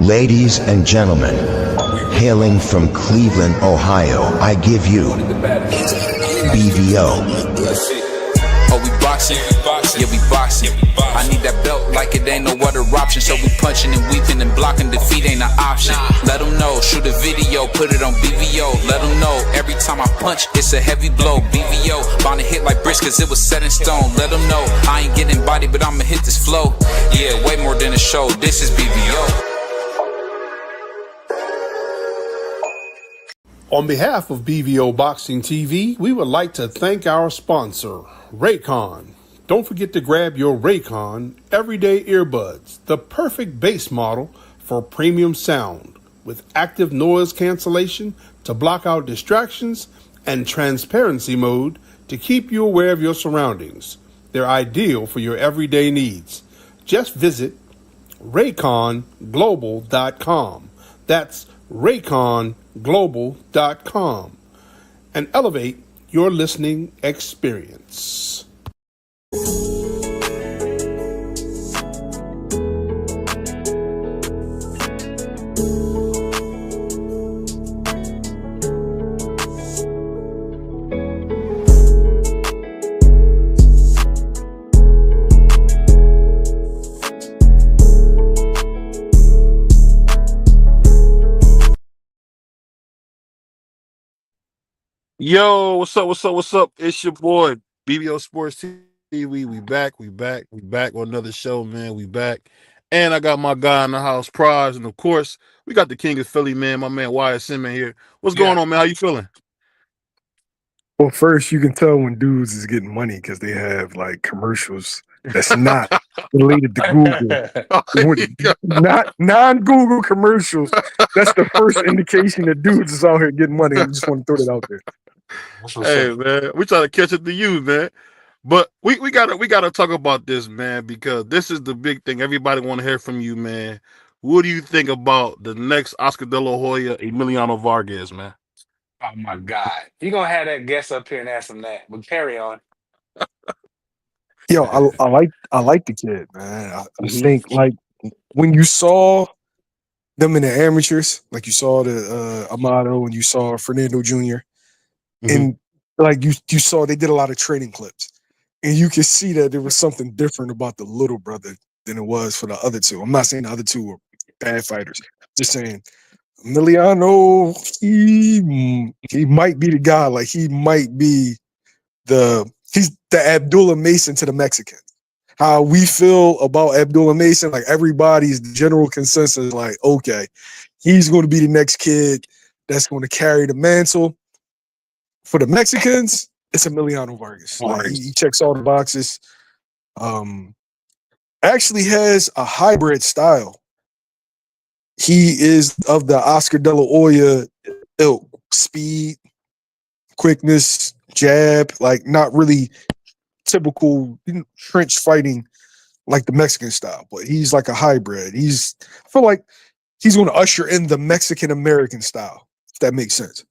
Ladies and gentlemen, hailing from Cleveland, Ohio, I give you BVO. Oh, we boxing? Yeah, we boxing. I need that belt like it ain't no other option. So we punching and weaving and blocking. Defeat ain't an option. Let them know, shoot a video, put it on BVO. Let them know, every time I punch, it's a heavy blow. BVO, bound to hit like bricks cause it was set in stone. Let them know, I ain't getting body, but I'ma hit this flow. Yeah, way more than a show, this is BVO. On behalf of BVO Boxing TV, we would like to thank our sponsor, Raycon. Don't forget to grab your Raycon Everyday Earbuds, the perfect bass model for premium sound, with active noise cancellation to block out distractions and transparency mode to keep you aware of your surroundings. They're ideal for your everyday needs. Just visit rayconglobal.com. That's rayconglobal.com and elevate your listening experience. Yo, what's up? What's up? It's your boy, BBO Sports TV. We back on another show, man. We back. And I got my guy in the house, Prize, and of course, we got the King of Philly, man, my man YSM in here. What's going on, man? How you feeling? Well, first, you can tell when dudes is getting money because they have like commercials that's not related to Google. Not non-Google commercials. That's the first indication that dudes is out here getting money. I just want to throw that out there. Hey, man, we try to catch it to you, man. But we gotta talk about this, man, because this is the big thing. Everybody want to hear from you, man. What do you think about the next Oscar De La Hoya, Emiliano Vargas, man? Oh my God. You're gonna have that guest up here and ask him that. But carry on. Yo, I like the kid, man. I think like when you saw them in the amateurs, like you saw the Amato and you saw Fernando Jr. and like you saw they did a lot of training clips. And you can see that there was something different about the little brother than it was for the other two. I'm not saying the other two were bad fighters. Just saying Emiliano, he might be the guy. Like he might be he's the Abdullah Mason to the Mexicans. How we feel about Abdullah Mason, like everybody's general consensus, like, okay, he's going to be the next kid that's going to carry the mantle. For the Mexicans, it's Emiliano Vargas. Like, he checks all the boxes. Actually has a hybrid style. He is of the Oscar De La Hoya ilk. Speed, quickness, jab, like not really typical trench fighting like the Mexican style, but he's like a hybrid. I feel like he's going to usher in the Mexican-American style, if that makes sense.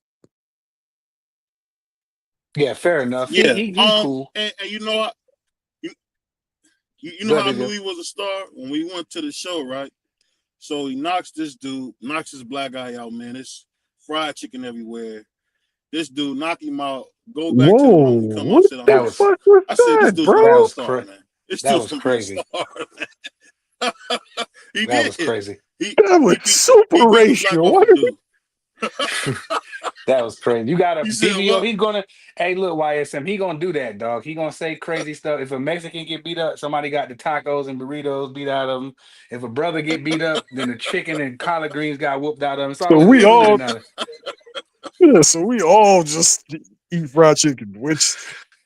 Yeah, fair enough. Yeah, he cool. And you know what? You know how I knew he was a star? When we went to the show, right? So he knocks this black guy out, man. It's fried chicken everywhere. This dude knock him out, go back to the room, and come up, sit on that was, I said, this dude's bro. a star, man. That was crazy. Star, man. That was crazy. That was super racial. That was crazy. You got a BVO. He's gonna. Hey, look, YSM. He gonna do that, dog. He gonna say crazy stuff. If a Mexican get beat up, somebody got the tacos and burritos beat out of him. If a brother get beat up, then the chicken and collard greens got whooped out of him. So we all just eat fried chicken, which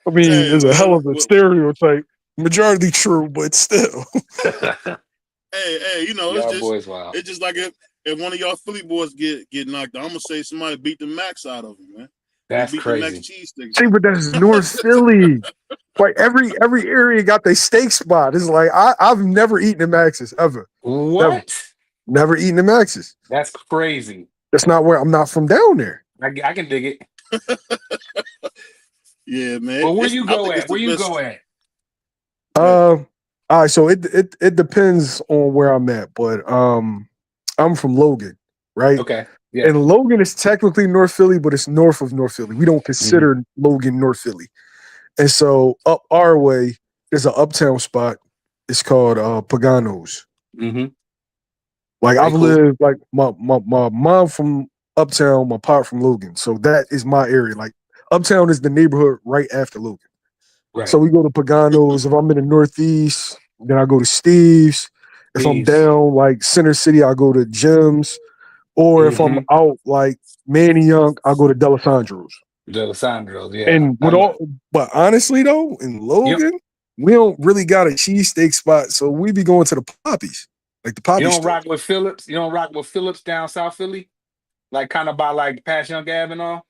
I mean is a hell of a stereotype. Majority true, but still. Hey, you know, it's just like if one of y'all Philly boys get knocked out, I'm gonna say somebody beat the max out of him, man. That's beat crazy. The max cheese sticks. See, but that's North Philly. Like every area got their steak spot. It's like I've never eaten the Max's ever. What? Never eaten the Max's. That's crazy. That's not where I'm not from down there. I can dig it. Yeah, man. Well, where you go at? All right, so it depends on where I'm at, but I'm from Logan, right? Okay. Yeah. And Logan is technically North Philly, but it's north of North Philly. We don't consider Logan North Philly. And so up our way, there's an uptown spot. It's called Pagano's. Mm-hmm. Like Okay, I've cool. lived like my mom from uptown, my pop from Logan. So that is my area. Like uptown is the neighborhood right after Logan. Right. So we go to Pagano's. If I'm in the Northeast, then I go to Steve's. If I'm Thieves. down like Center City, I go to Jim's. Or if I'm Mm-hmm. out like Manny Young, I go to Delisandro's. Delisandro's, yeah. And I with know. all, but honestly though, in You Logan, we don't really got a cheesesteak spot, so we be going to the Poppies, like the you Poppy don't store. rock with Phillips? You don't rock with Phillips down South Philly? Like kind of by like past Young Ave and all?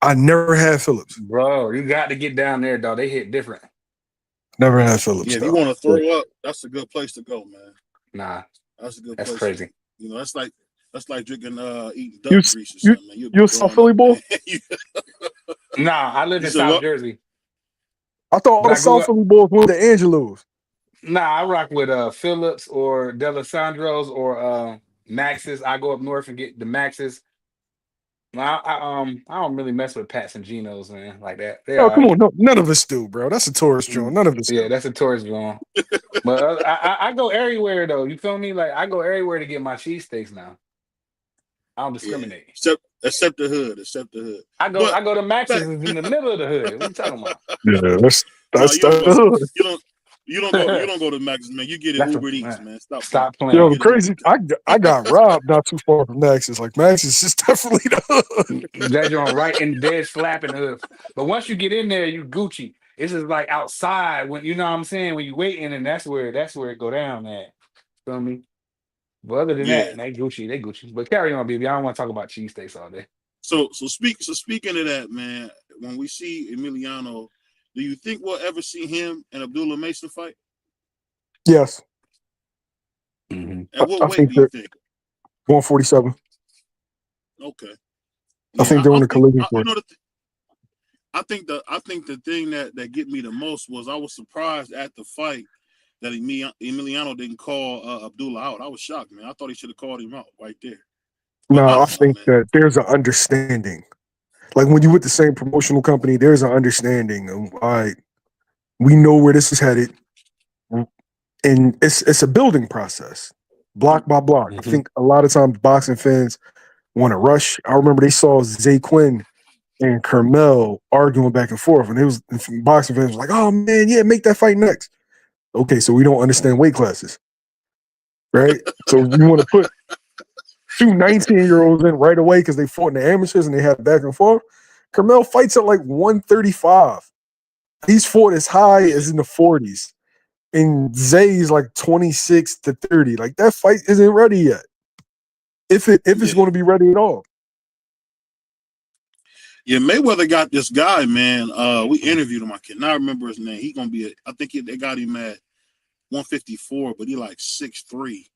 I never had Phillips. Bro, you got to get down there, dog. They hit different. Never had Phillips Yeah, if you though. want to throw up, that's a good place to go, man. Nah, That's a good that's place. crazy. You know, that's like drinking eating You duck grease or you something, man. You'll be you a South throwing Philly up, boy? man. Nah, I live You in said South what? Jersey, I thought all but the I grew South up. Philly boys went to Angelo's. Nah, I rock with Phillips or Delisandro's or Max's. I go up north and get the Max's. I don't really mess with Pats and Geno's, man, like that. They Oh, all come right. on, no, none of us do, bro. That's a tourist joint. None of us Yeah, do. that's a tourist zone. But I go everywhere though. You feel me? Like I go everywhere to get my cheesesteaks now. I don't Yeah. discriminate. Except the hood. Except the hood. I go But I go to Max's back, is in the middle of the hood. What you talking about? Yeah, no, that's you don't the go. hood. You don't. You don't go to Max's, man. You get it That's Uber Eats, man. man. Stop playing. Stop You Yo, playing. the get it Uber crazy, I got robbed not too far from Max's. Like Max's is definitely the hood. That joint right in dead slap in the hood. But once you get in there, you Gucci. It's just like outside when you know what I'm saying when you waiting, and that's where it go down at. Feel me? But other than Yeah. that, they Gucci. But carry on, baby. I don't want to talk about cheesesteaks all day. So speaking of that, man, when we see Emiliano, do you think we'll ever see him and Abdullah Mason fight? Yes, At what I weight think do you they're think? 147. Okay. I Yeah, think they're I on the think collision course. I think the thing that get me the most was I was surprised at the fight that Emiliano didn't call Abdullah out. I was shocked, man. I thought he should have called him out right there. But I No, I don't know, think man. that there's an understanding. Like when you with the same promotional company, there's an understanding of all right, we know where this is headed. And it's a building process, block by block. I think a lot of times boxing fans want to rush. I remember they saw Zay Quinn and Carmel arguing back and forth, and it was and boxing fans was like, "Oh man, yeah, make that fight next." Okay, so we don't understand weight classes, right? So you want to put two 19-year-olds in right away because they fought in the amateurs and they had back and forth. Carmel fights at like 135. He's fought as high Yeah, as in the 40s. And Zay's like 26 to 30. Like that fight isn't ready yet. If it's yeah. going to be ready at all. Yeah, Mayweather got this guy, man. We interviewed him. I cannot remember his name. He gonna be I think they got him at 154, but he like 6'3".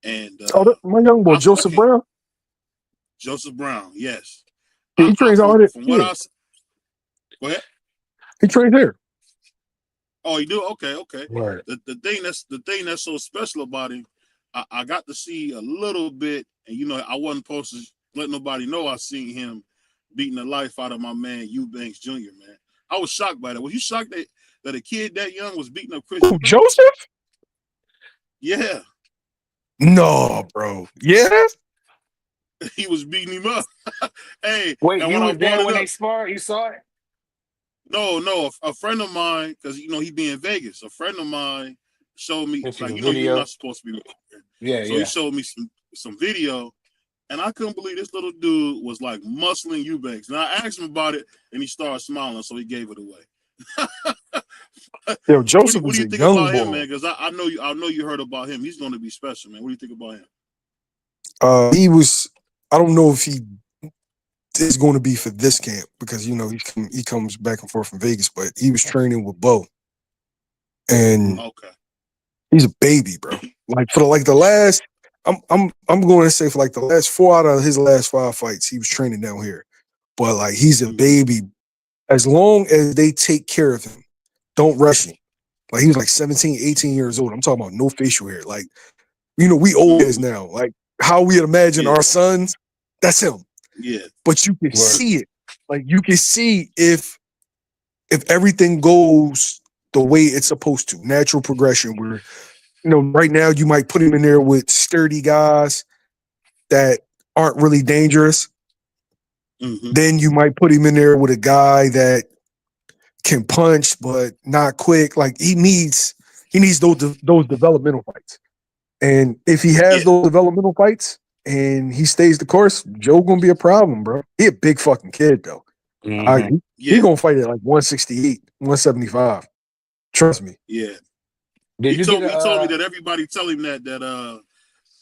And My young boy, I Joseph can't Brown, Joseph Brown, yes. he trains out From what here. I go ahead. He trains here. Oh, you do? Okay. Word. The thing that's so special about him, I got to see a little bit, and I wasn't supposed to let nobody know I seen him beating the life out of my man Eubanks Jr. Man, I was shocked by that. Was you shocked that a kid that young was beating up Chris Who, Eubanks? Joseph? Yeah, No, bro. Yeah? he was beating him up. Hey, Wait, and you when I was brought there it when up, they sparred? You saw it? no, a friend of mine, because he be in Vegas. A friend of mine showed me, This is like, a you're video. not supposed to be. Yeah, So he yeah. showed me some video, and I couldn't believe this little dude was like muscling Eubanks. And I asked him about it, and he started smiling, so he gave it away. Yo, What Joseph do was you a think young about him, boy. man? Because I know you heard about him. He's going to be special, man. What do you think about him? He was, I don't know if he is going to be for this camp because, he comes back and forth from Vegas, but he was training with Bo. And Okay. he's a baby, bro. Like for the last, I'm going to say for like the last 4 out of his last 5 fights, he was training down here. But like he's a baby. As long as they take care of him, don't rush him. Like he was like 17, 18 years old. I'm talking about no facial hair. Like, we old guys now. Like how we imagine our sons, that's him. Yeah. But you can see it. Like you can see if everything goes the way it's supposed to, natural progression where, right now you might put him in there with sturdy guys that aren't really dangerous. Mm-hmm. Then you might put him in there with a guy that can punch but not quick. Like he needs those developmental fights. And if he has those developmental fights and he stays the course, Joe gonna be a problem, bro. He a big fucking kid though. He gonna fight at like 168, 175. Trust me. Yeah. Did he you told get me that everybody tell him that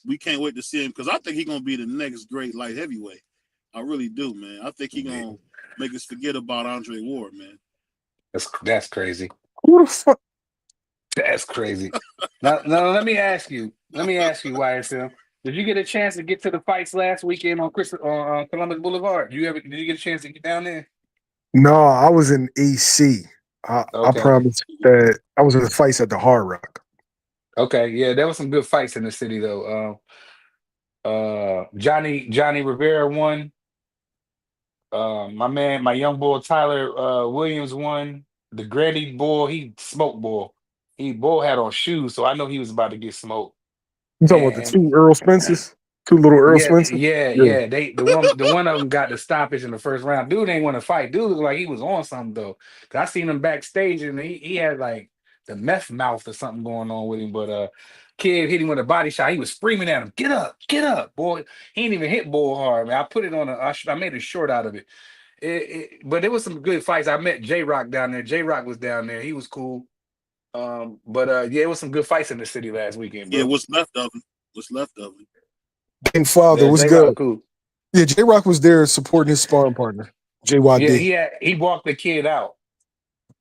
we can't wait to see him because I think he's gonna be the next great light heavyweight. I really do, man. I think he's gonna make us forget about Andre Ward, man. That's crazy. Who the fuck? That's crazy. Now, let me ask you, YSM. Did you get a chance to get to the fights last weekend on Columbus Boulevard? Did you get a chance to get down there? No, I was in AC. I promised that I was in the fights at the Hard Rock. Okay, yeah, there were some good fights in the city though. Johnny Rivera won. My young boy Tyler Williams won. The Grandy boy, he smoked bull. Bull had on shoes, so I know he was about to get smoked. You talking about the two Earl Spencers? Two little Earl Spencers? Yeah. The one of them got the stoppage in the first round. Dude ain't want to fight. Dude looked like he was on something though. Cause I seen him backstage and he had like the meth mouth or something going on with him. But kid hit him with a body shot. He was screaming at him, get up, boy. He ain't even hit Bull hard, man. I put it on I made a short out of it. But there was some good fights. I met J Rock down there. J Rock was down there. He was cool. It was some good fights in the city last weekend, bro. Yeah, what's left of him? King Father was good. Cool. Yeah, J Rock was there supporting his sparring partner, JYD. Yeah, he walked the kid out.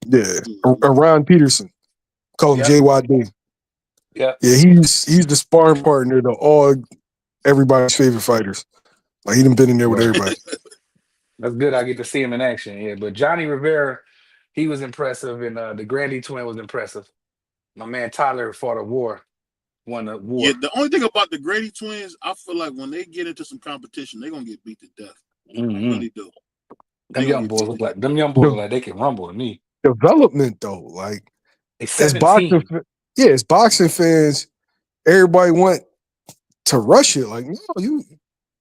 Yeah, Ron Peterson, call him JYD. Yeah, he's the sparring partner to everybody's favorite fighters. Like he done been in there with everybody. That's good. I get to see him in action. Yeah, but Johnny Rivera, he was impressive, and the Grandy twin was impressive. My man Tyler fought a war, won a war. Yeah, the only thing about the Grady twins, I feel like when they get into some competition, they're gonna get beat to death. Mm-hmm. I really do. Them young boys look like they can rumble to me. Development though, like as boxing, as boxing fans, everybody want to rush it. Like, no,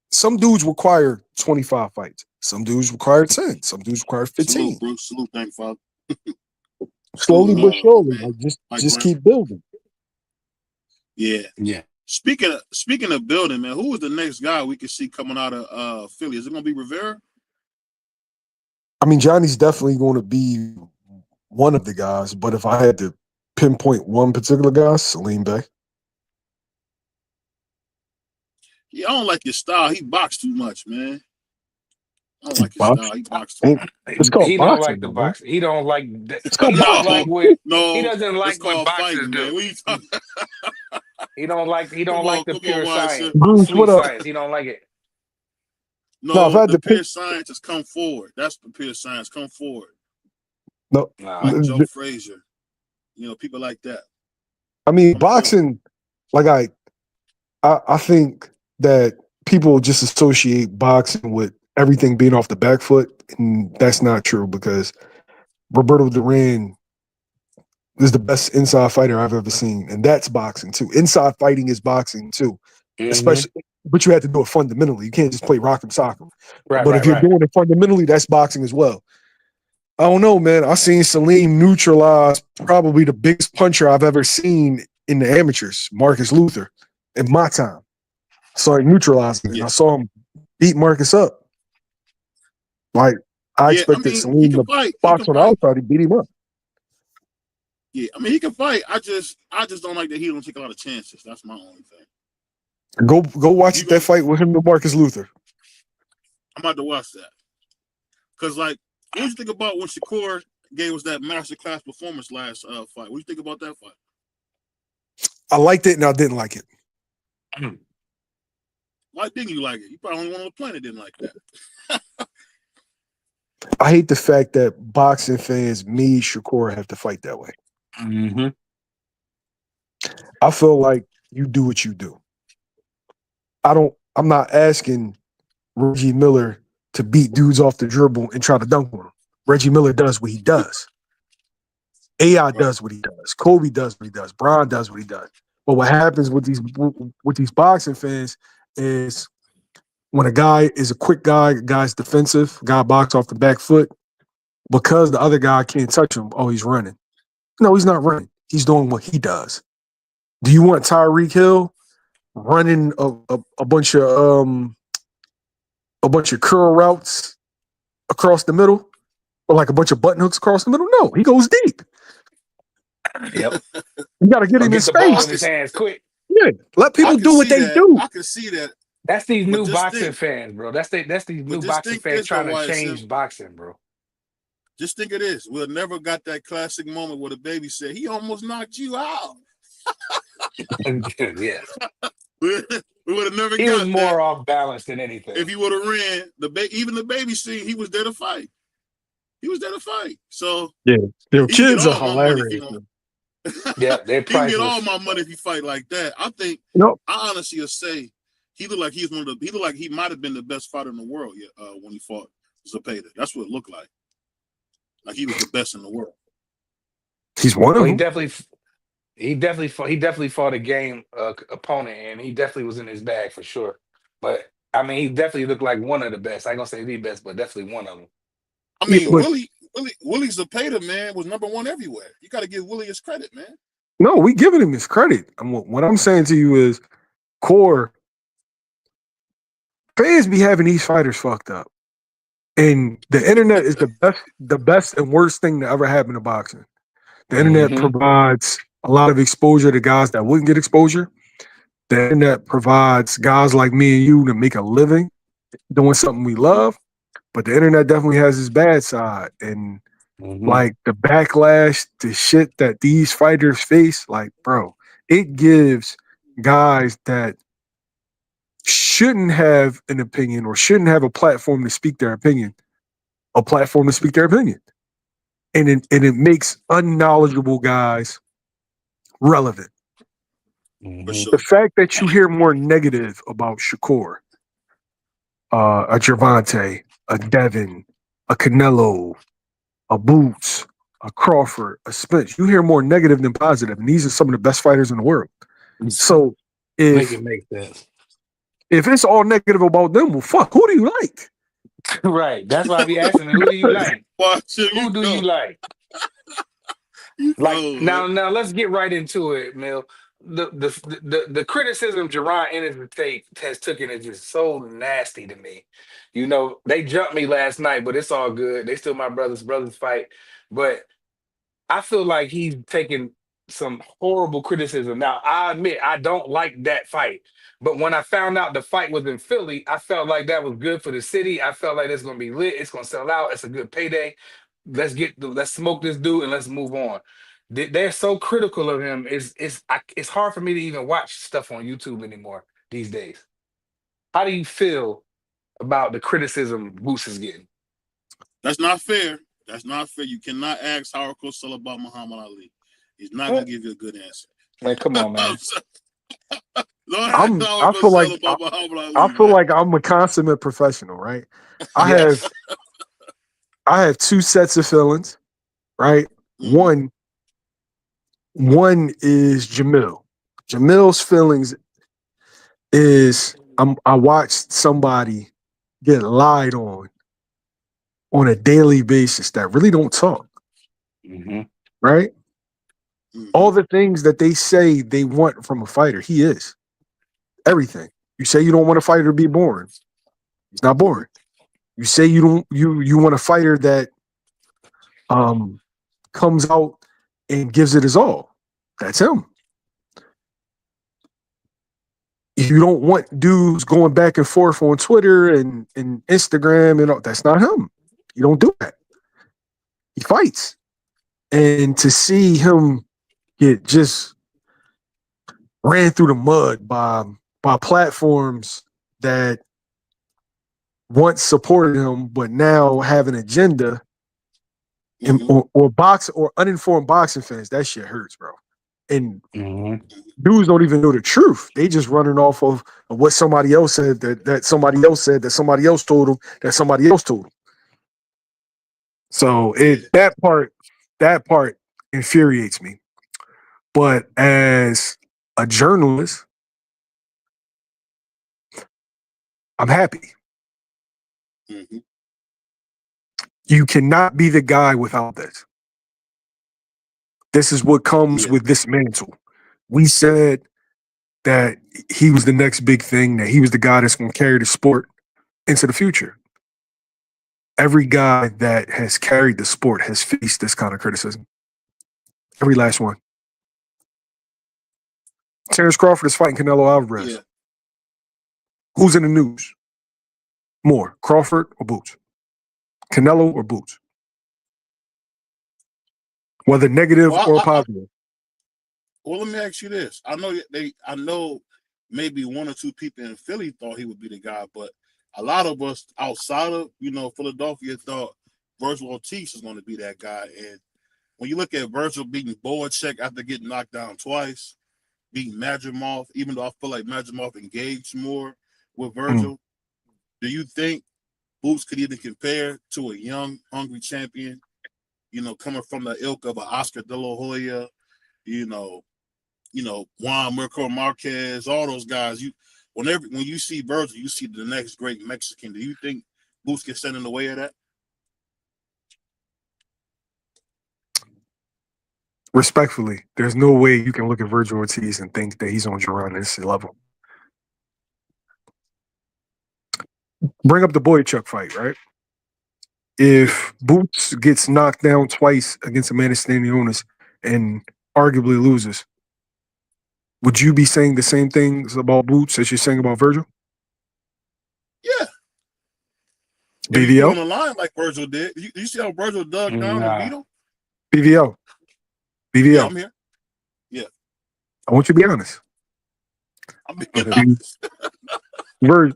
some dudes require 25 fights. Some dudes require 10. Some dudes require 15. Salute, thank Father. Slowly but surely, like just keep building. Yeah. Speaking of building, man, who is the next guy we could see coming out of Philly? Is it gonna be Rivera? I mean, Johnny's definitely going to be one of the guys, but if I had to pinpoint one particular guy, Salim Bey. Yeah, I don't like his style. He boxed too much, man. I don't like his style. He boxed too much. It's called he boxing, don't like the boxing. He don't like that. It's called He doesn't like what boxers do. He don't like the pure science. Bruce, sweet science. He don't like it. No, the pure science has come forward. That's the pure science. Come forward. No, like Joe Frazier. People like that. I mean, boxing, like I think that people just associate boxing with everything being off the back foot, and that's not true because Roberto Duran is the best inside fighter I've ever seen, and that's boxing too. Inside fighting is boxing too, especially. But you have to do it fundamentally. You can't just play rock and sock. But if you're doing it fundamentally, that's boxing as well. I don't know, man. I've seen Salim neutralize probably the biggest puncher I've ever seen in the amateurs, Marcus Luther, in my time. So I neutralized him. I saw him beat Marcus up. Like, I expected Salim to box on the outside. He beat him up. Yeah, I mean, he can fight. I just don't like that he don't take a lot of chances. That's my only thing. Go watch that fight with him and Marcus Luther. I'm about to watch that. Because, like, what do you think about when Shakur gave us that masterclass performance last fight? What do you think about that fight? I liked it and I didn't like it. Why didn't you like it? You probably only one on the planet didn't like that. I hate the fact that boxing fans made Shakur have to fight that way. I feel like you do what you do. I'm not asking Reggie Miller to beat dudes off the dribble and try to dunk on them. Reggie Miller does what he does. AI does what he does. Kobe does what he does. Bron does what he does. But what happens with these boxing fans is when a guy is a quick guy, a guy's defensive, guy box off the back foot, because the other guy can't touch him, oh, he's running. No, he's not running. He's doing what he does. Do you want Tyreek Hill running a bunch of curl routes across the middle, or like a bunch of button hooks across the middle? No, he goes deep. Yep. You got to get him in Get the ball in space. his hands quick. Yeah, let people do what they do. I can see that. That's these But new just boxing think- fans, bro. That's these new just boxing think fans this, trying though, to YSM. change boxing, bro. Just think of this. We'll never got that classic moment where the baby said, he almost knocked you out. Yeah. We would have never He got was more that off balance than anything. if he would have ran. Even the baby scene, he was there to fight. He was there to fight. So Yeah, their he can kids get are all my money if hilarious. he want. Yeah, they're He can get all priceless. my money if he fight like that. I think. Nope. I honestly will say he looked like he looked like he might have been the best fighter in the world. When he fought Zepeda, that's what it looked like. Like he was the best in the world. He's one of Well, he them. definitely fought a game opponent, and he definitely was in his bag for sure. But I mean, he definitely looked like one of the best. I ain't gonna say the best, but definitely one of them. I mean, but- Willie Zepeda, man, was #1 everywhere. You got to give Willie his credit, man. No, we giving him his credit. And what I'm saying to you is, core fans be having these fighters fucked up, and the internet is the best and worst thing to ever happen to boxing. The internet provides a lot of exposure to guys that wouldn't get exposure. The internet provides guys like me and you to make a living doing something we love. But the internet definitely has its bad side, and like the backlash, the shit that these fighters face, like, bro, it gives guys that shouldn't have an opinion or shouldn't have a platform to speak their opinion, a platform to speak their opinion. And it makes unknowledgeable guys relevant. For sure. The fact that you hear more negative about Shakur, a Gervonta, a Devin, a Canelo, a Boots, a Crawford, a Spence, you hear more negative than positive, and these are some of the best fighters in the world. So Make it make sense. if it's all negative about them, well, fuck, who do you like? Right. That's why I be asking, who do you like? Who Who do you like? Now let's get right into it, Mill. The criticism Jerron Ennis has taken is just so nasty to me. You know, they jumped me last night, but it's all good. They still my brothers fight. But I feel like he's taking some horrible criticism. Now, I admit I don't like that fight. But when I found out the fight was in Philly, I felt like that was good for the city. I felt like it's gonna be lit, it's gonna sell out, it's a good payday. Let's smoke this dude and let's move on. They're so critical of him. It's hard for me to even watch stuff on YouTube anymore these days. How do you feel about the criticism Boots is getting? That's not fair. That's not fair. You cannot ask Howard Cosell about Muhammad Ali. He's not going to give you a good answer. Man, come on, man. I feel like I'm a consummate professional, right? I have two sets of feelings, right? Mm-hmm. One is Jamil. Jamil's feelings is I watched somebody get lied on a daily basis that really don't talk, right? Mm-hmm. All the things that they say they want from a fighter, he is everything. You say you don't want a fighter to be boring, he's not boring. You say you want a fighter that comes out and gives it his all, that's him. You don't want dudes going back and forth on Twitter and Instagram and all, that's not him. You don't do that. He fights. And to see him get just ran through the mud by platforms that once supported him but now have an agenda, or uninformed boxing fans, that shit hurts, bro. And dudes don't even know the truth. They just running off of what somebody else said that somebody else said that somebody else told them that somebody else told them. So that part infuriates me. But as a journalist, I'm happy. Mm-hmm. You cannot be the guy without this. This is what comes with this mantle. We said that he was the next big thing, that he was the guy that's going to carry the sport into the future. Every guy that has carried the sport has faced this kind of criticism. Every last one. Terrence Crawford is fighting Canelo Alvarez. Yeah. Who's in the news more, Crawford or Boots? Canelo or Boots? Whether negative or positive. Well, let me ask you this. I know maybe one or two people in Philly thought he would be the guy, but a lot of us outside of, Philadelphia thought Virgil Ortiz was going to be that guy. And when you look at Virgil beating Boacek after getting knocked down twice, beating Madrimov, even though I feel like Madrimov engaged more with Virgil, do you think Boots could even compare to a young, hungry champion, coming from the ilk of an Oscar De La Hoya, Juan Mirko Marquez, all those guys? When you see Virgil, you see the next great Mexican. Do you think Boots can stand in the way of that? Respectfully, there's no way you can look at Virgil Ortiz and think that he's on Geron's level. Bring up the Boychuk fight, right? If Boots gets knocked down twice against Amanda Stanionis and arguably loses, would you be saying the same things about Boots as you're saying about Virgil? Yeah. BVO? On the line like Virgil did. You see how Virgil dug down and beat him? BVO. Yeah, I'm here. Yeah. I want you to be honest. I'm being honest.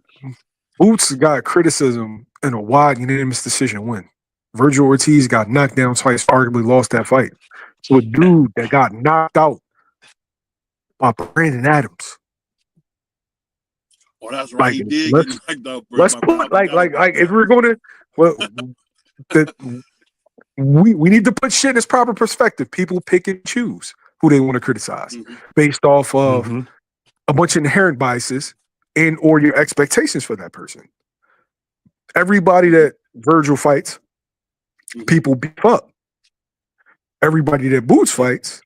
Boots got criticism in a wide unanimous decision win. Virgil Ortiz got knocked down twice, arguably lost that fight. So a dude that got knocked out by Brandon Adams. Oh, that's right. He did get knocked out. Let's put like if we're going to, we need to put shit in its proper perspective. People pick and choose who they want to criticize based off of a bunch of inherent biases and or your expectations for that person. Everybody that Virgil fights, people beef up. Everybody that Boots fights,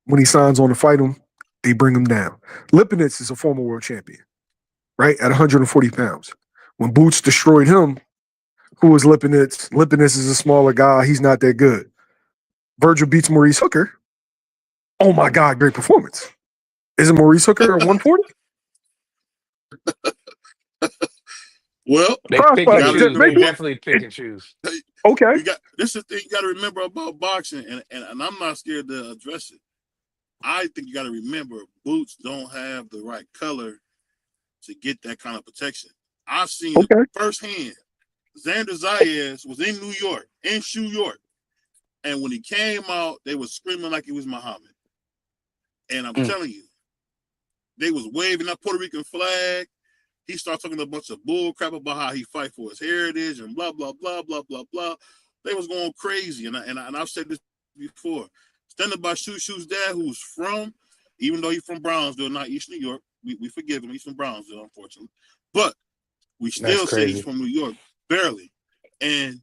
when he signs on to fight him, they bring him down. Lipinets is a former world champion, right? At 140 pounds. When Boots destroyed him, who was Lipinets? Lipinets is a smaller guy. He's not that good. Virgil beats Maurice Hooker. Oh my God, great performance. Isn't Maurice Hooker at 140? Well, they pick and choose. They definitely pick and choose. Okay. This is the thing you got to remember about boxing, and I'm not scared to address it. I think you got to remember Boots don't have the right color to get that kind of protection. I've seen it firsthand. Xander Zayas was in New York, in New York, and when he came out, they was screaming like he was Muhammad. And I'm telling you, they was waving that Puerto Rican flag. He started talking a bunch of bull crap about how he fight for his heritage and blah, blah, blah, blah, blah, blah. They was going crazy. And I've said this before. Standing by Shushu's dad, who's from, even though he's from Brownsville, not East New York, we forgive him. He's from Brownsville, unfortunately. But we still say he's from New York, barely. And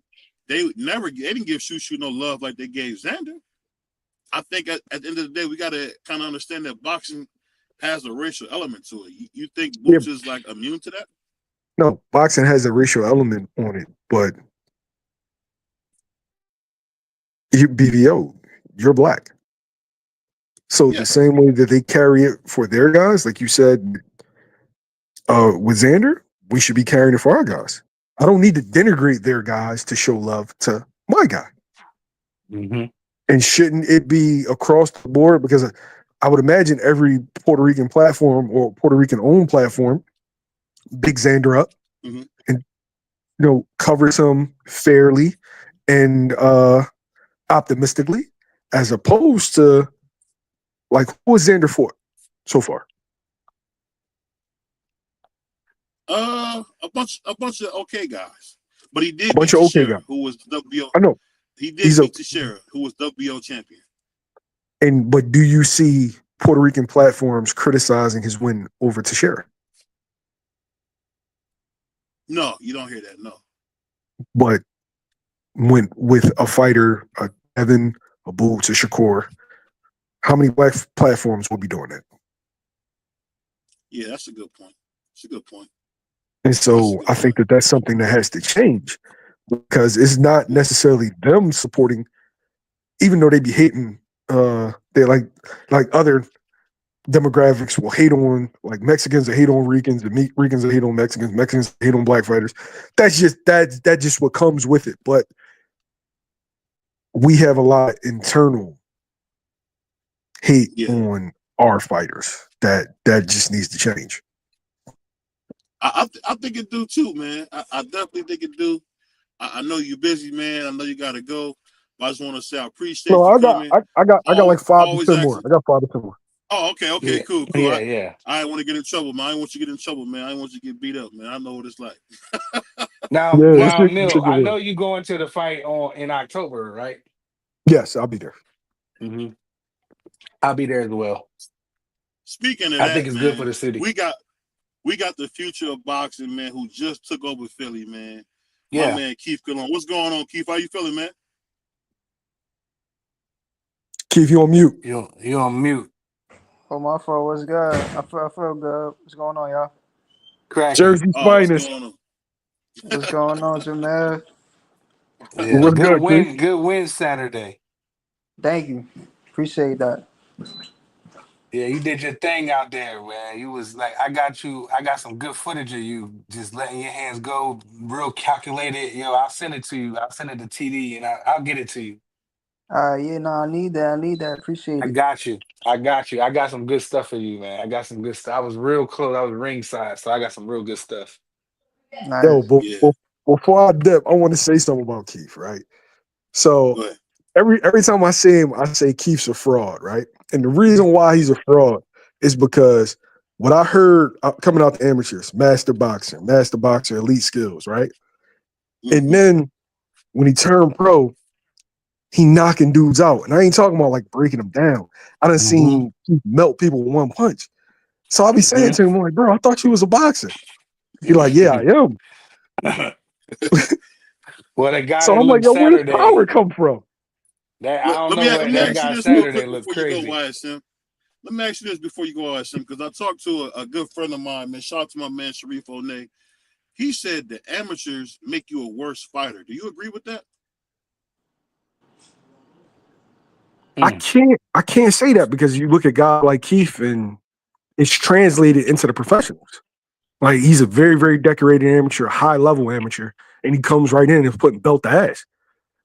they didn't give Shushu no love like they gave Xander. I think at the end of the day, we got to kind of understand that boxing has a racial element to it. You think Boots is like immune to that? No, boxing has a racial element on it, but BVO, you're black. So the same way that they carry it for their guys, like you said, with Xander, we should be carrying it for our guys. I don't need to denigrate their guys to show love to my guy. And shouldn't it be across the board? Because I would imagine every Puerto Rican platform or Puerto Rican owned platform, big Xander up and covers him fairly and optimistically, as opposed to Like, who is Xander fought so far? A bunch of okay guys, but he A did beat bunch of okay Teixeira, guys. who was WBO. I know. He did He's a beat Teixeira, who was WBO champion. but do you see Puerto Rican platforms criticizing his win over Teixeira? No, you don't hear that. No. But when with a fighter, a Evan, a Boots, a Shakur, how many black platforms will be doing that? Yeah, that's a good point. It's a good point. And so I think that that's something that has to change, because it's not necessarily them supporting, even though they be hating. They like other demographics will hate on, like Mexicans that hate on Ricans, and Ricans that hate on Mexicans, Mexicans that hate on black fighters. That's just what comes with it. But we have a lot of internal hate on our fighters that just needs to change. I think it do too, man. I definitely think it do. I know you're busy, man. I know you gotta go. But I just want to say I appreciate you coming. I got like 5 to 10 more. I got 5 to 10 more. Oh, okay, Yeah. cool. Yeah. I ain't want to get in trouble, man. I ain't want you to get in trouble, man. I ain't want you to get beat up, man. I know what it's like. Now, Mill, I know you going to the fight in October, right? Yes, I'll be there. Mm-hmm. I'll be there as well. Speaking of I that, think it's man, good for the city. We got the future of boxing, man, who just took over Philly, man. Yeah. My man Keith Cologne. What's going on, Keith? How you feeling, man? Keith, you on mute. You on mute. Oh, my fault. What's good? I feel good. What's going on, y'all? Cracking. Jersey's finest. What's going on, Jamal? Yeah. What's Good good, win. Keith? Good win Saturday. Thank you. Appreciate that. Yeah, you did your thing out there, man. You was like, I got some good footage of you just letting your hands go, real calculated. I'll send it to you. I'll send it to TD, and I'll get it to you. Yeah, no, I need that. Appreciate I it. got you. I got some good stuff for you, man. I got some good stuff. I was real close. I was ringside, so I got some real good stuff. Nice. Yo, before I dip, I want to say something about Keith, right? So every time I see him, I say Keith's a fraud, right? And the reason why he's a fraud is because what I heard coming out the amateurs, master boxer, elite skills, right? Mm-hmm. And then when he turned pro, he knocking dudes out. And I ain't talking about like breaking them down. I done seen Keith melt people with one punch. So I'll be saying to him, like, bro, I thought you was a boxer. He like, yeah, I am. Well, the guy So that I'm like, looked yo, where does Saturday, power come from? I don't know let me that ask guy you this real Saturday quick looked before crazy. you go, YSM. Let me ask you this before you go, YSM, because I talked to a good friend of mine, man. Shout out to my man Sharif O'Neill. He said the amateurs make you a worse fighter. Do you agree with that? I can't say that, because you look at guys like Keith and it's translated into the professionals. Like, he's a very, very decorated amateur, high level amateur, and he comes right in and putting belt to ass.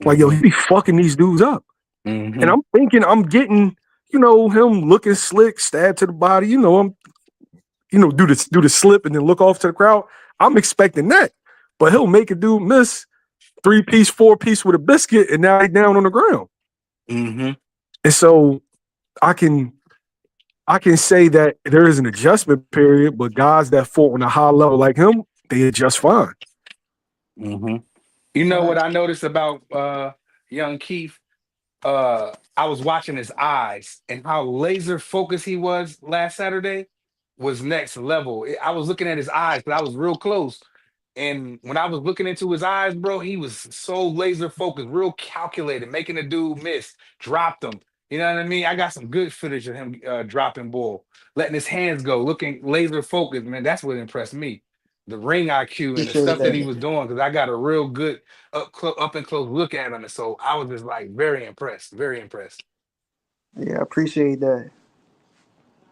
Like, yo, he be fucking these dudes up. And I'm thinking I'm getting, him looking slick, stab to the body, I'm do the slip and then look off to the crowd. I'm expecting that. But he'll make a dude miss 3-piece, 4-piece with a biscuit, and now he's down on the ground. Mm-hmm. And so I can say that there is an adjustment period, but guys that fought on a high level like him, they adjust fine. Mm-hmm. You know what I noticed about young Keith? I was watching his eyes, and how laser focused he was last Saturday was next level. I was looking at his eyes, but I was real close. And when I was looking into his eyes, bro, he was so laser focused, real calculated, making the dude miss, dropped him. You know what I mean? I got some good footage of him dropping ball, letting his hands go, looking laser focused, man. That's what impressed me. The ring IQ and the stuff that he was doing, because I got a real good up and close look at him. And so I was just like very impressed, very impressed. Yeah, I appreciate that.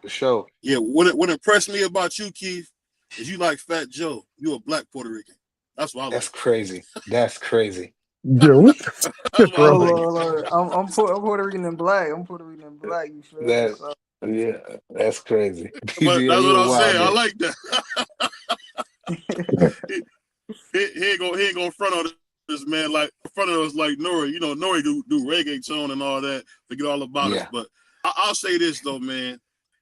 For sure. Yeah, what impressed me about you, Keith, is you like Fat Joe. You a black Puerto Rican. That's what I like. That's crazy. That's crazy. Yo, that's what I like. I'm Puerto Rican and black. You feel me? So. Yeah, that's crazy. But Yeah, that's what I'm saying. man. I like that. he ain't gonna front on this, man. Like in front of us, like Nori. Nori do reggae tone and all that. Forget all about us. But I'll say this though, man.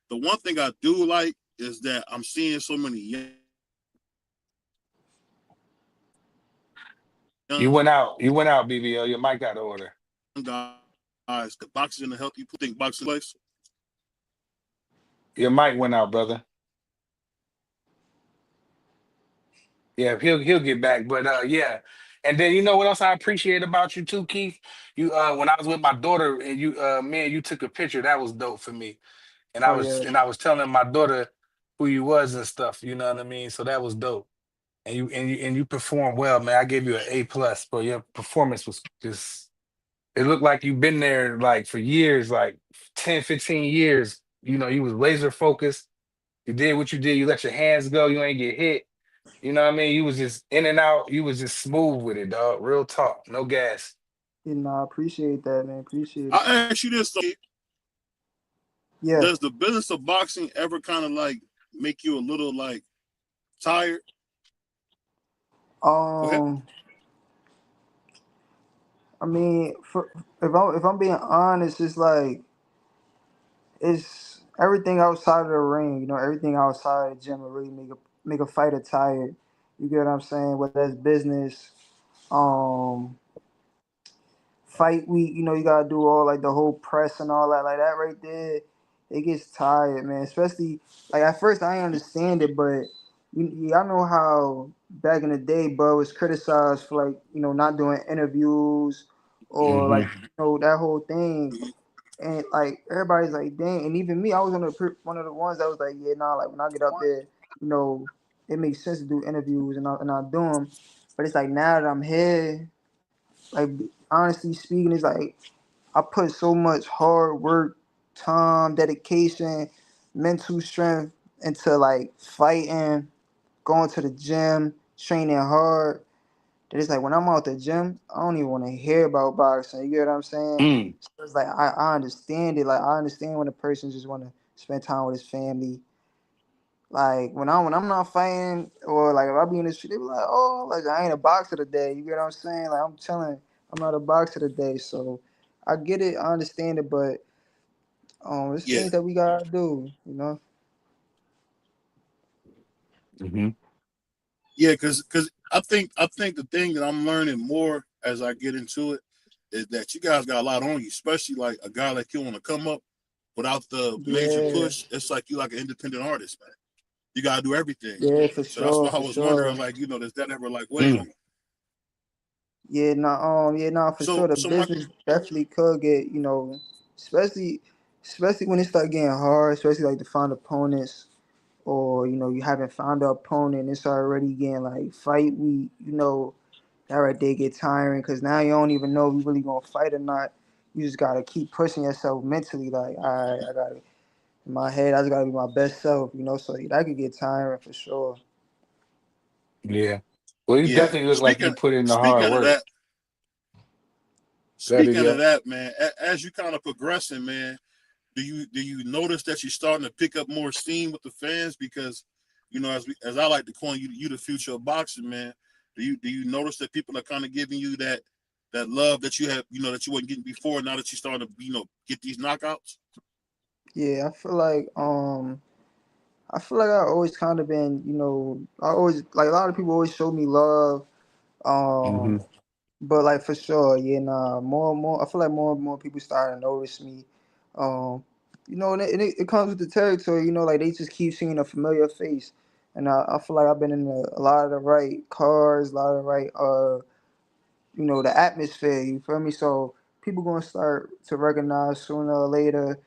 The one thing I do like is that I'm seeing so many You went out, BBL. Your mic out of order. guys. The boxing to help you think boxing place. Your mic went out, brother. Yeah, he'll get back. But yeah. And then you know what else I appreciate about you too, Keith? You when I was with my daughter and you me and you took a picture, that was dope for me. Oh yeah. And I was telling my daughter who you was and stuff, you know what I mean? So that was dope. And you performed well, man. I gave you an A+, bro. Your performance was just it looked like you've been there like for years, like 10, 15 years. You know, you was laser focused. You did what you did, you let your hands go, you ain't get hit. You know what I mean? You was just in and out. You was just smooth with it, dog. Real talk, no gas. You know, I appreciate that, man. Appreciate it. I ask you this though. Yeah. Does the business of boxing ever kind of like make you a little like tired? Go ahead. Um, I mean, if I'm being honest, it's like it's everything outside of the ring. You know, everything outside of the gym will really make a fighter tired. You get what I'm saying? Whether that's business, um, fight week, you know, you gotta do all like the whole press and all that, like that right there. It gets tired, man. Especially like at first I didn't understand it, but y'all know how back in the day, bro, was criticized for like not doing interviews or like Hmm. that whole thing. And like everybody's like, dang, and even me, I was one of the ones that was like, yeah, nah, like when I get up there, you know, it makes sense to do interviews and I do them. But it's like now that I'm here, like honestly speaking, it's like I put so much hard work, time, dedication, mental strength into like fighting, going to the gym, training hard. That it's like when I'm out the gym, I don't even want to hear about boxing. You get what I'm saying? Mm. So it's like I understand it. Like I understand when a person just want to spend time with his family. Like when I'm not fighting or like if I be in the street, they be like, oh, like I ain't a boxer today. You get what I'm saying? Like I'm telling, I'm not a boxer today. So I get it, I understand it, but it's Yeah, things that we gotta do. You know? Hmm. yeah, because I think the thing that I'm learning more as I get into it is that you guys got a lot on you, especially like a guy like you want to come up without the major Yeah, push. It's like you like an independent artist, man. You gotta do everything. yeah, So that's why I for was sure. wondering, like, does that ever like weigh on Mm. you? Yeah, nah, for sure. So The so my business definitely could get, especially when it start getting hard, especially like to find opponents or you haven't found an opponent, it's already getting like fight week, that right there get tiring because now you don't even know if you really gonna fight or not. You just gotta keep pushing yourself mentally, like, all right, I gotta in my head, I just gotta be my best self, so that could get tiring for sure. Yeah. Well, you yeah. definitely look like you put in the hard Speaking of work. that, That speaking of video. that, man, as you kind of progressing, man, do you notice that you're starting to pick up more steam with the fans? Because as I like to call you the future of boxing, man. Do you notice that people are kind of giving you that love that you have, that you wasn't getting before? Now that you starting to get these knockouts. Yeah, I feel like I always kind of been, I always like a lot of people always show me love. Hmm. Um, but like for sure, yeah, nah, more and more. I feel like more and more people starting to notice me. Um, and it comes with the territory. Like they just keep seeing a familiar face, and I feel like I've been in a lot of the right cars, a lot of the right, the atmosphere. You feel me? So people gonna start to recognize sooner or later.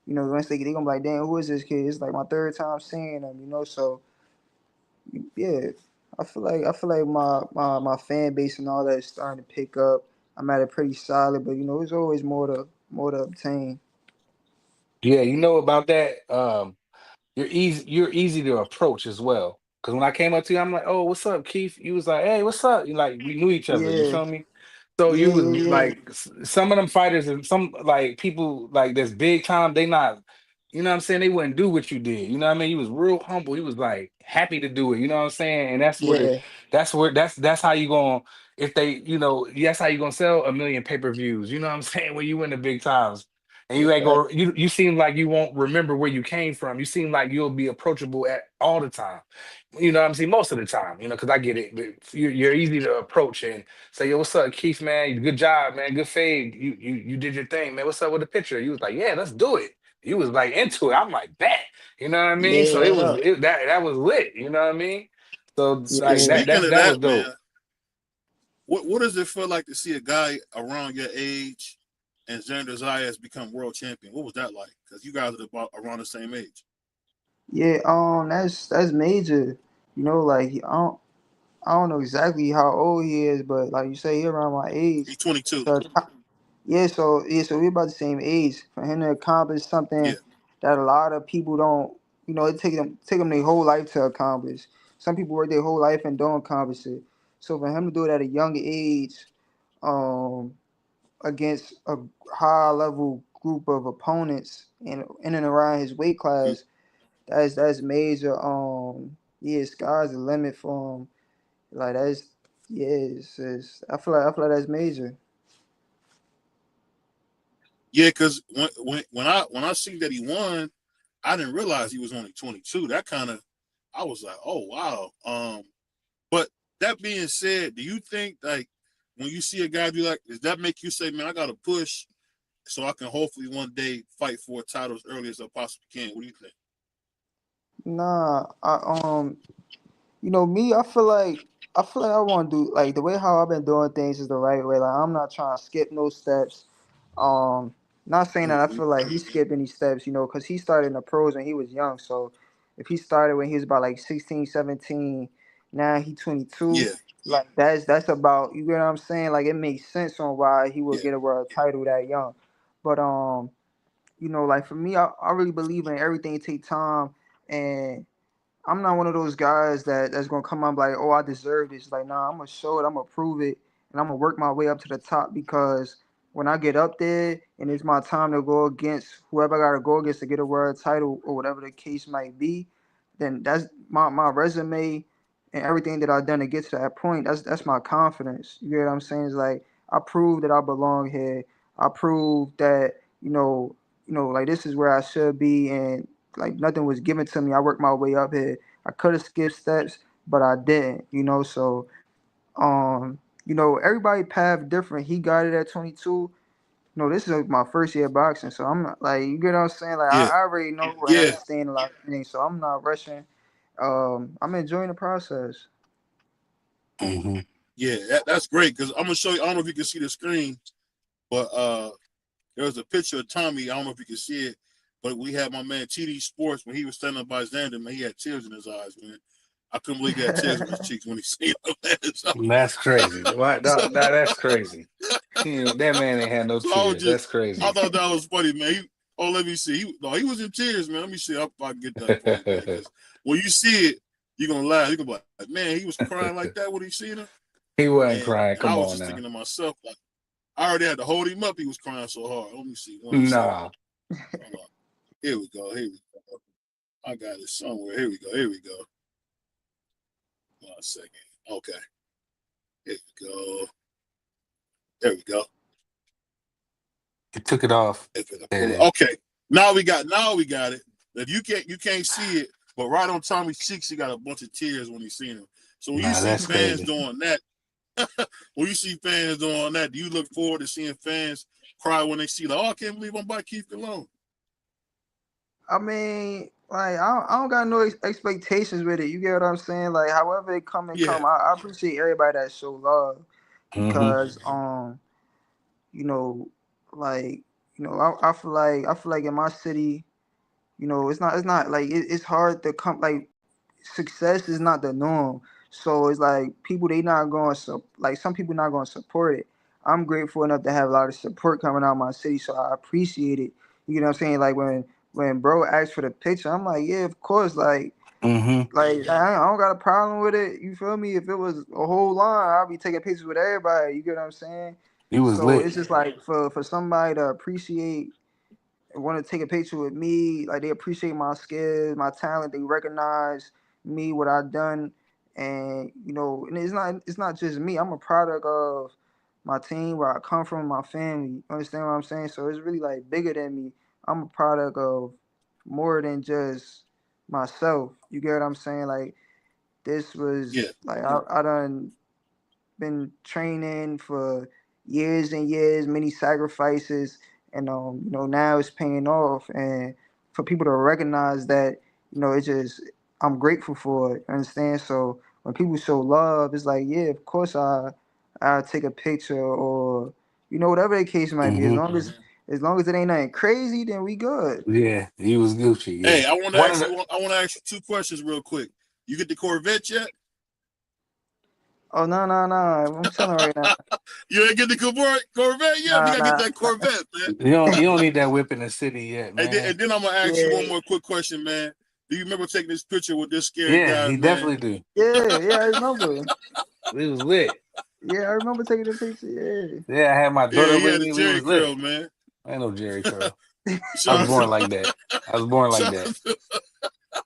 Once they gonna be like, damn, who is this kid? It's like my third time seeing them. So yeah, I feel like my fan base and all that is starting to pick up. I'm at it pretty solid, but there's always more to obtain. Yeah, you know about that. You're easy to approach as well. Because when I came up to you, I'm like, "Oh, what's up, Keith?" You was like, "Hey, what's up?" You like we knew each other. You Yeah, feel me? So you yeah, was yeah, yeah, like some of them fighters and some like people like this big time. They not, you know what I'm saying? They wouldn't do what you did. You know what I mean? You was real humble. You was like happy to do it. You know what I'm saying? And yeah, that's how you going if they that's how you gonna sell a million pay-per-views. You know what I'm saying? When you win the big times. And you ain't gonna you seem like you won't remember where you came from. You seem like you'll be approachable at all the time. You know what I'm saying? Most of the time, because I get it. But you're easy to approach and say, yo, what's up, Keith, man? Good job, man. Good fade. You did your thing, man. What's up with the picture? You was like, yeah, let's do it. You was like into it. I'm like, bet. You know what I mean? So Yeah, that was lit. You know what I mean? So Hey, like yeah. speaking of that was that, dope. man, what does it feel like to see a guy around your age and Xander Zayas become world champion? What was that like? Because you guys are about around the same age. Yeah, that's major. Like I don't know exactly how old he is, but like you say, he around my age. He's 22. So so we're about the same age. For him to accomplish Yeah, something that a lot of people don't, it take them their whole life to accomplish. Some people work their whole life and don't accomplish it. So for him to do it at a young age, um, against a high level group of opponents in and around his weight mhm. class, that's major. Yeah, sky's the limit for him. Like that's yeah, I feel like that's major. Yeah. Because when I seen that he won, I didn't realize he was only 22. That kind of, I was like, oh wow. But that being said, do you think like when you see a guy do like, does that make you say, man, I got to push so I can hopefully one day fight for a title as early as I possibly can? What do you think? Nah, me, I feel like I want to do like the way how I've been doing things is the right way. Like I'm not trying to skip no steps. Um, Not saying that I Mm-hmm. feel like he skipped any steps, because he started in the pros when he was young. So if he started when he was about like 16, 17, now he 22, Yeah, like that's about, you get what I'm saying? Like it makes sense on why he would yeah, get a world title that young. But like for me, I really believe in everything take time, and I'm not one of those guys that's gonna come out like, oh, I deserve this. Like, nah, I'm gonna show it, I'm gonna prove it, and I'm gonna work my way up to the top because when I get up there and it's my time to go against whoever I gotta go against to get a world title or whatever the case might be, then that's my resume and everything that I've done to get to that point. That's my confidence. You get what I'm saying? It's like I proved that I belong here. I proved that like this is where I should be, and like nothing was given to me. I worked my way up here. I could have skipped steps, but I didn't. So everybody path different. He got it at 22. No, this is my first year boxing, so I'm not like, you get what I'm saying. Like yeah, I already know where I yeah, stand a lot of things, so I'm not rushing. I'm enjoying the process. Hmm. yeah. That's great because I'm gonna show you. I don't know if you can see the screen, but there was a picture of Tommy. I don't know if you can see it, but we had my man TD Sports when he was standing up by Xander. Man, he had tears in his eyes, man. I couldn't believe he had tears in his cheeks when he seen him. Man. That's crazy. What? So, That's crazy. That man ain't had no so I was tears. just, That's I crazy. thought that was funny, man. Let me see. He was in tears, man. Let me see if I can get that for you, man. Because when you see it, you're gonna laugh. You're gonna be like, man, he was crying like that when he seen him. He wasn't And crying. I Come was on just now. thinking to myself, like, I already had to hold him up. He was crying so hard. Let me see one second. Nah. Hold on. Here we go. Here we go. I got it somewhere. Here we go. Here we go. 1 second. Okay. Here we go. There we go. He took it off. There it is. Okay. Now we got it. If you can't see it, but right on Tommy's cheeks, he got a bunch of tears when he seen him. So when you Nah, see that's fans crazy. doing that, do you look forward to seeing fans cry when they see like, oh, I can't believe I'm by Keith Cologne? I mean, like I don't got no expectations with it. You get what I'm saying? Like however it come and Yeah. come, I appreciate everybody that show love Hmm. because you know, like I feel like in my city, it's not like it's hard to come like success is not the norm. So it's like people they not going to like some people not going to support it. I'm grateful enough to have a lot of support coming out of my city, so I appreciate it. You know what I'm saying? Like when bro asked for the picture, I'm like, yeah, of course. Hmm. Like I don't got a problem with it. You feel me? If it was a whole line, I'll be taking pictures with everybody. You get what I'm saying? He was So lit. it's just like for somebody to appreciate want to take a picture with me. Like they appreciate my skills, my talent. They recognize me, what I've done, and and it's not just me. I'm a product of my team, where I come from, my family. You understand what I'm saying? So it's really like bigger than me. I'm a product of more than just myself. You get what I'm saying? Like this was Yeah. like I done been training for years and years, many sacrifices, and now it's paying off. And for people to recognize that, it's just I'm grateful for it. Understand? So when people show love, it's like, yeah, of course I'll take a picture or whatever the case might be. As long as it ain't nothing crazy, then we good. Yeah, he was Gucci. Yeah, Hey, I want to ask you 2 questions real quick. You get the Corvette yet? Oh no, no, no! I'm chilling right now. You ain't get the Corvette yet? We Nah, gotta get nah. that Corvette, man. you don't need that whip in the city yet, And then, man. and then I'm gonna ask you Yeah, one more quick question, man. Do you remember taking this picture with this scary Yeah, guy, he man? definitely do. yeah. I remember. We was lit. Yeah, I remember taking the picture. Yeah, I had my Yeah, daughter he with had a me. We Jerry was curl, lit. man. I ain't no Jerry curl. I was Shout born out like that. I was born like shout that. out to-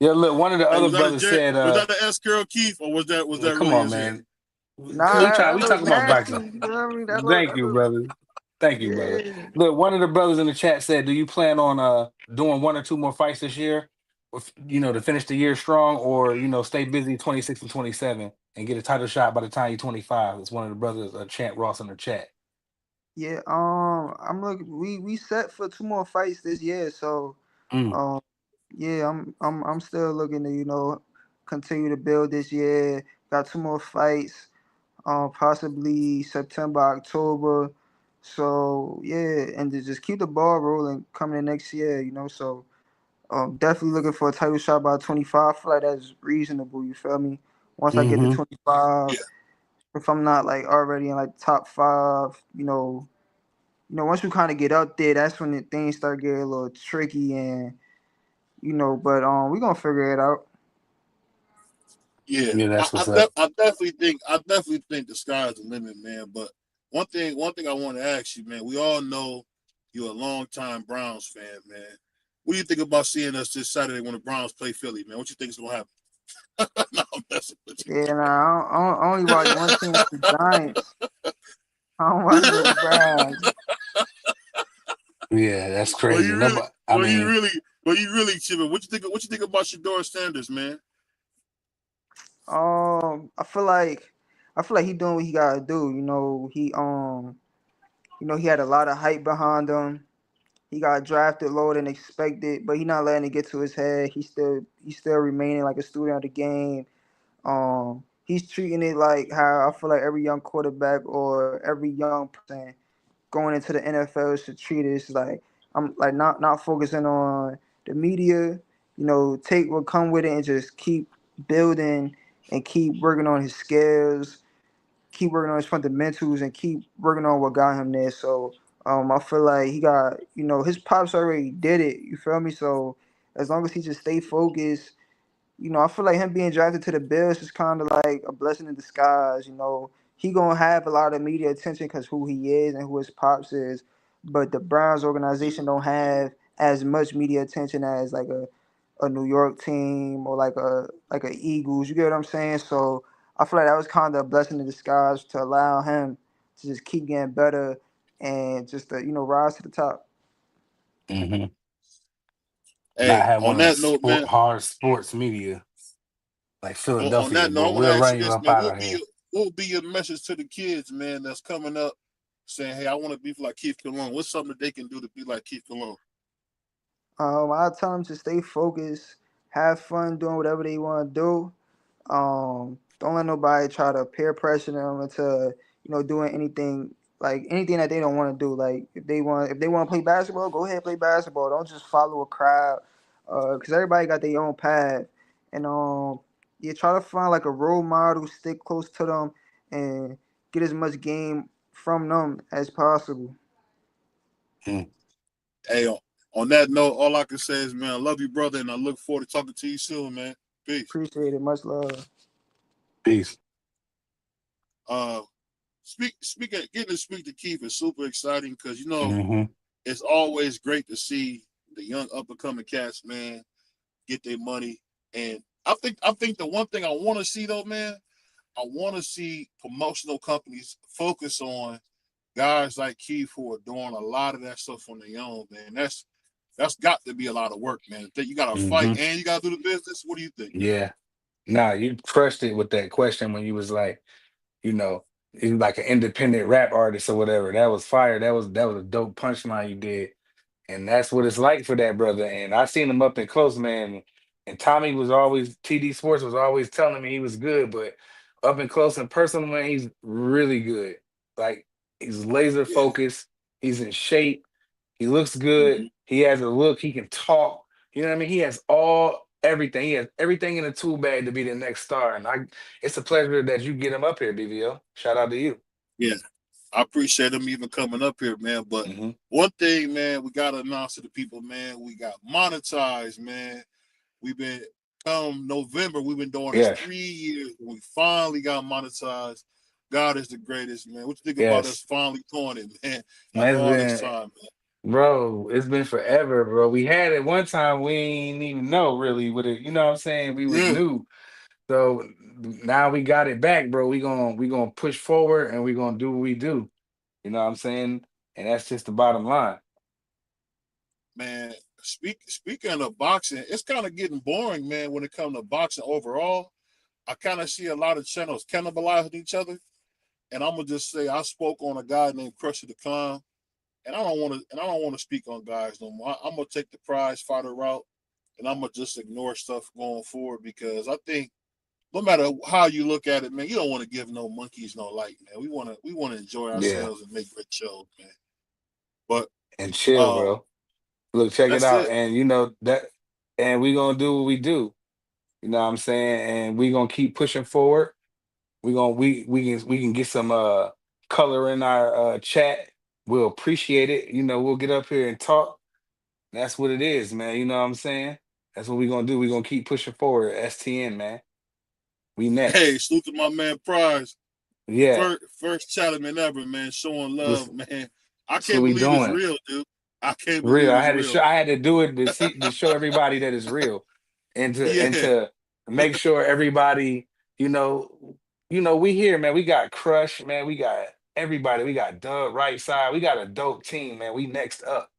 Yeah, look, one of the hey, other was that a brothers Jerry? said, Was that an S curl, Keith, or was that come really on, his hair? man. Nah, We that, try. that We look talking about nasty. boxing. You know what I mean? That look, Thank that you, look, brother. Thank you, brother. yeah. Look, one of the brothers in the chat said, "Do you plan on doing 1 or 2 more fights this year, to finish the year strong, or stay busy 26 and 27 and get a title shot by the time you're 25?" It's one of the brothers, Chant Ross in the chat. Yeah, I'm looking. We set for 2 more fights this year, so Mm, um, yeah, I'm still looking to continue to build this year. Got 2 more fights, possibly September, October. So yeah, and to just keep the ball rolling coming in next year. So definitely looking for a title shot by 25. I feel like that's reasonable. You feel me? Once I get to hmm 25, Yeah, if I'm not like already in like top five, once you kind of get up there, that's when things start getting a little tricky, and but we gonna figure it out. yeah. Yeah, I, that's I, what's up. def- I definitely think the sky's the limit, man. But one thing I want to ask you, man. We all know you're a longtime Browns fan, man. What do you think about seeing us this Saturday when the Browns play Philly, man? What you think is gonna happen? No, I'm messing with Yeah, nah, I only watch one team, the Giants. I don't watch no Browns. Yeah, that's you. Well, crazy. you really, Nobody. I well, you mean, really, well, you really, Chipper. What you think about Shador Sanders, man? I feel like he doing what he gotta do. He had a lot of hype behind him. He got drafted lower than expected, but he not letting it get to his head. He's still remaining like a student of the game. He's treating it like how I feel like every young quarterback or every young person going into the NFL should treat it. It's like I'm like not focusing on the media. Take what come with it and just keep building and keep working on his skills, keep working on his fundamentals, and keep working on what got him there. So I feel like he got his pops already did it. You feel me? So as long as he just stay focused, I feel like him being drafted to the Bills is kind of like a blessing in disguise. He gonna have a lot of media attention because who he is and who his pops is, but the Browns organization don't have as much media attention as like a New York team or like a Eagles. You get what I'm saying? So I feel like that was kind of a blessing in disguise to allow him to just keep getting better and just to rise to the top. hmm not Hey, have on one of the that note, man. hard sports media like On Philadelphia, that boy. note, I want to We'll ask run you you this, up man. out of here. What will be your message to the kids, man, that's coming up, saying, "Hey, I want to be like Keith Cologne." What's something that they can do to be like Keith Cologne? I tell them to stay focused, have fun doing whatever they want to do. Don't let nobody try to peer pressure them into doing anything that they don't want to do. Like if they want to play basketball, go ahead and play basketball. Don't just follow a crowd, because everybody got their own path. And you try to find like a role model, stick close to them, and get as much game from them as possible. Mm, Hey, on that note, all I can say is, man, I love you, brother, and I look forward to talking to you soon, man. Peace. Appreciate it. Much love. peace. Uh, getting to speak to Keith is super exciting because hmm it's always great to see the young up and coming cats, man, get their money. And I think the one thing I want to see though, man, I want to see promotional companies focus on guys like Keith who are doing a lot of that stuff on their own, man. That's got to be a lot of work, man. That you got to fight Hmm. and you got to do the business. What do you think? Yeah. Nah, you crushed it with that question when you was like, you know, he's like an independent rap artist or whatever. That was fire. That was a dope punchline you did. And that's what it's like for that brother. And I seen him up and close, man. And Tommy was always TD Sports was always telling me he was good, but up and close and personal, man, he's really good. Like he's laser Yeah. focused. He's in shape. He looks good. Hmm. He has a look. He can talk. You know what I mean? He has everything. He has everything in the tool bag to be the next star. And it's a pleasure that you get him up here, BVO. Shout out to you. Yeah. I appreciate them even coming up here, man. But Hmm. one thing, man, we gotta announce to the people, man, we got monetized, man. We've been come November, we've been doing this Yes. 3 years. We finally got monetized. God is the greatest, man. What you think about us Yes. finally doing it, man? Man, After it's all this been time, man. Bro, it's been forever, bro. We had it one time we ain't even know really what it, you know what I'm saying? We was Yeah. new. So now we got it back, bro. We gonna push forward and we gonna do what we do. You know what I'm saying? And that's just the bottom line. Man, speaking of boxing, it's kind of getting boring, man, when it comes to boxing overall. I kind of see a lot of channels cannibalizing each other. And I'm gonna just say I spoke on a guy named Crusher the Clown. And I don't want to speak on guys no more. I'm gonna take the prize fighter route, and I'm gonna just ignore stuff going forward because I think no matter how you look at it, man, you don't want to give no monkeys no light, man. We want to enjoy Yeah. ourselves and make great shows, man. But And chill, uh, bro. Look, check it that's out. it. And you know that and we gonna do what we do. You know what I'm saying? And we gonna keep pushing forward. We can get some color in our chat. We'll appreciate it. You know, we'll get up here and talk. That's what it is, man. You know what I'm saying? That's what we're gonna do. We're gonna keep pushing forward. STN, man. We Hey, next. salute to my man Prize. Yeah. First Chatterman ever, man, showing That's, love, man. I that's what can't we believe it's doing. real, dude. I can't Real. believe I it's had to show real. I had to do it to show everybody that it's real. And Yeah. to make sure everybody, you know, we here, man. We got Crush, man. We got everybody. We got Doug right side. We got a dope team, man. We next up.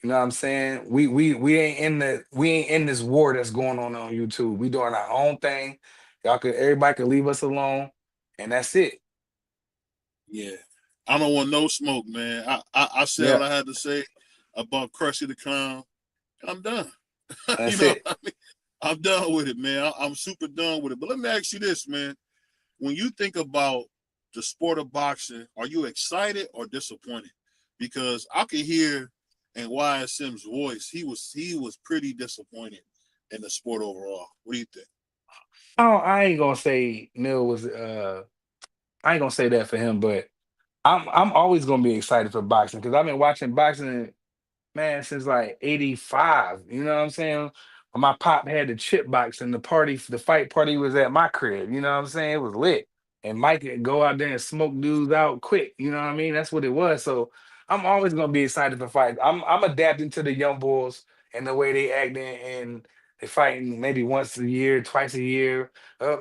You know what I'm saying? We ain't in this war that's going on YouTube. We doing our own thing. Everybody could leave us alone, and that's it. Yeah. I don't want no smoke, man. I said Yeah, what I had to say about Crushy the Clown, and I'm done. you that's know, it. I mean, I'm done with it, man. I'm super done with it. But let me ask you this, man. When you think about the sport of boxing, are you excited or disappointed? Because I could hear in YSM's voice, he was pretty disappointed in the sport overall. What do you think? Oh, I ain't gonna say Neil was. I ain't gonna say that for him, but I'm always gonna be excited for boxing because I've been watching boxing, man, since like '85. You know what I'm saying? When my pop had the chip box and the fight party was at my crib. You know what I'm saying? It was lit. And Mike could go out there and smoke dudes out quick. You know what I mean? That's what it was. So I'm always gonna be excited for fights. I'm adapting to the young bulls and the way they acting and they fighting maybe once a year, twice a year.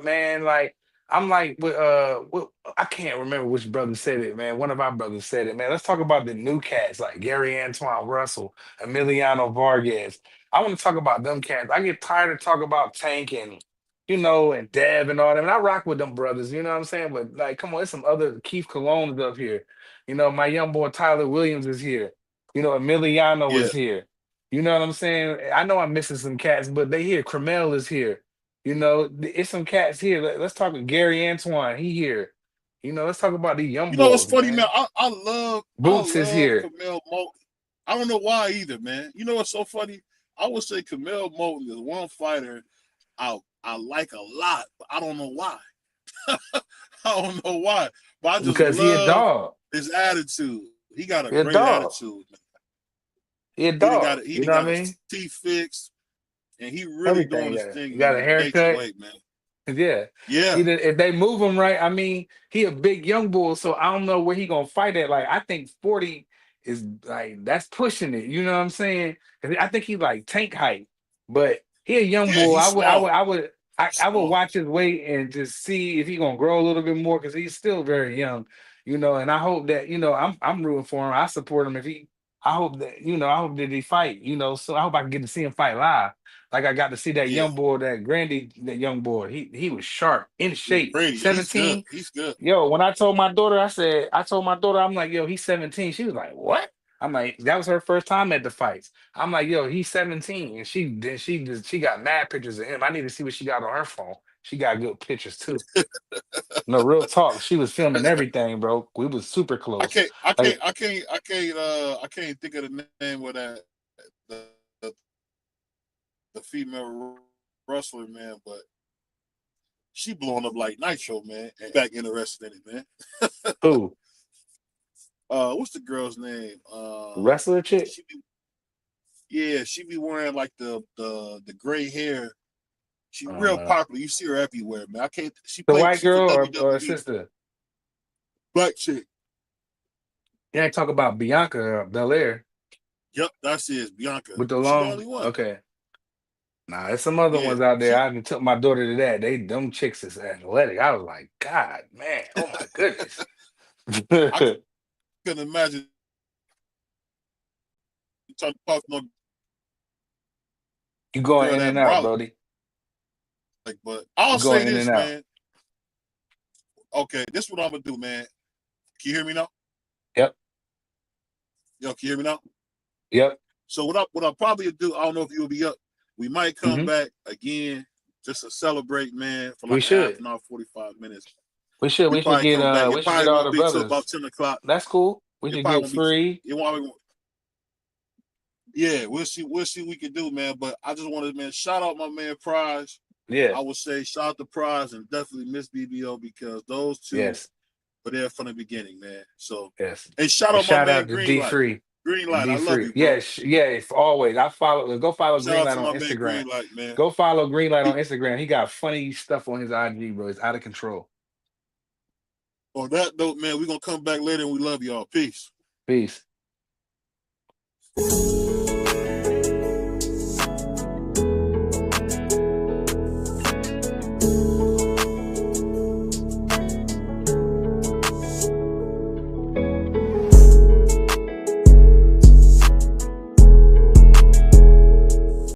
Man, like I'm like, I can't remember which brother said it, man. One of our brothers said it, man. Let's talk about the new cats like Gary Antoine Russell, Emiliano Vargas. I want to talk about them cats. I get tired of talking about Tank and and Dev and all that. And I rock with them brothers, you know what I'm saying? But like, come on, there's some other Keith Cologne's up here. My young boy Tyler Williams is here. Emiliano Yeah. is here. You know what I'm saying? I know I'm missing some cats, but they here. Cremel is here. It's some cats here. Let's talk with Gary Antoine. He here. Let's talk about these young You know what's boys, funny, man? man. I Boots is love here. Camille Moulton. I don't know why either, man. You know what's so funny? I would say Camille Moulton is one fighter I like a lot, but I don't know why. I don't know why, but I just Because he a love dog. his attitude. He got a He a great dog. attitude. He a He done got dog. it. He You done know what got I his mean? teeth fixed, and he really doing Everything. his Yeah. thing He in got a Gates haircut. weight, man. Yeah. Yeah, If they move him right, I mean, he a big young bull, so I don't know where he gonna fight at. Like, I think 40 is like that's pushing it. You know what I'm saying? 'Cause I think he's like tank height, but he a young yeah, bull. he's I would, I small. would, I would, I, He's I would small. watch his weight and just see if he gonna grow a little bit more because he's still very young. you know, and I hope that, you know, I'm rooting for him. I support him if he. I hope that, you know, I hope that he fight, you know. So I hope I can get to see him fight live. Like I got to see that Yeah, young boy, that Grandy, that young boy. He was sharp, in yeah, shape, Brady, he's good. 17. He's good. Yo, when I told my daughter, I told my daughter, I'm like, yo, he's 17. She was like, what? I'm like, that was her first time at the fights. I'm like, yo, he's 17. And she got mad pictures of him. I need to see what she got on her phone. She got good pictures too. No, real talk. She was filming everything, bro. We was super I close. can't, I can't, Like, I can't, I can't, I can't think of the name of that the the, the female wrestler, man. But she blowing up like Nitro, man. And back interested in it, man. who? What's the girl's name? Wrestler chick? She be, yeah, she be wearing like the gray hair. She real Uh, popular. You see her everywhere, man. I can't. She the played. white She for girl or WWE. sister? Black chick. Yeah, I talk about Bianca Belair Yep, that's it. Bianca. with the She the long. only one. Okay. Nah, there's some other Yeah, ones out there. she. I even took my daughter to that. Them chicks is athletic. I was like, God, man, oh my goodness. I couldn't imagine trying to talk to no You going girl in that and out, brolic. Brody. But I'll You say going in this, and out. man. Okay, this is what I'm gonna do, man. Can you hear me now? Yep. Yo, can you hear me now? Yep. So what I'll probably do, I don't know if you'll be up. We might come Hmm. back again just to celebrate, man, for We like a half should. an hour, 45 minutes. We should. We probably come back. It We should get probably all won't the be till about brothers. 10 o'clock. That's cool. We It should probably get won't be. free. It won't. Yeah, we'll see. We'll see what we can do, man. But I just wanted, man, shout out my man Prize. Yeah. I would say shout out to Prize and definitely Miss BBO because those two Yes. were there from the beginning, man. So, Yes. and shout And out my shout man out to D Greenlight. Free. Greenlight, I D love Free. you, bro. Yes. Yes. Always. Go follow Shout out Greenlight to on my man Instagram. Greenlight, man. Go follow Greenlight on He, Instagram. He got funny stuff on his IG, bro. It's out of control. on that note, man, we're gonna come back later and we love y'all. Peace. Peace.